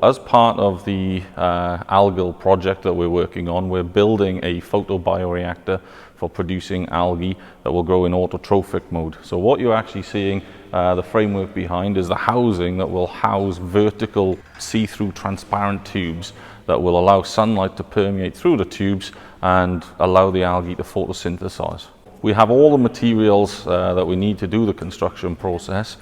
As part of the algal project that we're working on, we're building a photobioreactor for producing algae that will grow in autotrophic mode. So what you're actually seeing, the framework behind, is the housing that will house vertical see-through transparent tubes that will allow sunlight to permeate through the tubes and allow the algae to photosynthesize. We have all the materials that we need to do the construction process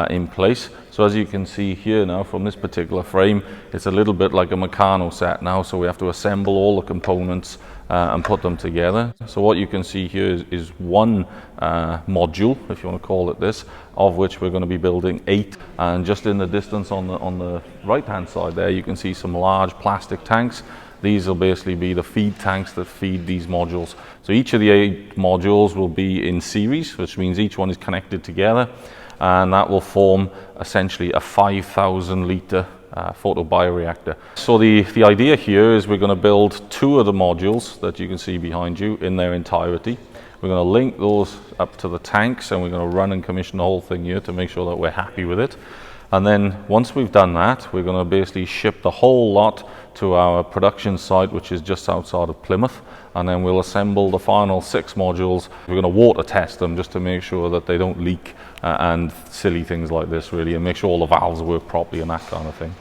in place. So as you can see here now from this particular frame, it's a little bit like a Meccano set now, so we have to assemble all the components and put them together. So what you can see here is one module, if you want to call it this, of which we're going to be building 8. And just in the distance on the right hand side there, you can see some large plastic tanks. These will basically be the feed tanks that feed these modules. So each of the 8 modules will be in series, which means each one is connected together, and that will form essentially a 5,000 litre photobioreactor. So the idea here is we're going to build 2 of the modules that you can see behind you in their entirety. We're going to link those up to the tanks, and we're going to run and commission the whole thing here to make sure that we're happy with it. And then once we've done that, we're going to basically ship the whole lot to our production site, which is just outside of Plymouth, and then we'll assemble the final 6 modules. We're going to water test them just to make sure that they don't leak and silly things like this really, and make sure all the valves work properly and that kind of thing.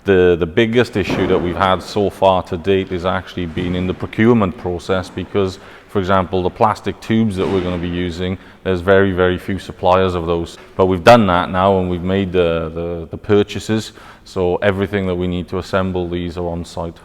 The biggest issue that we've had so far to date is actually been in the procurement process, because, for example, the plastic tubes that we're going to be using, there's very, very few suppliers of those. But we've done that now, and we've made the purchases, so everything that we need to assemble these are on site.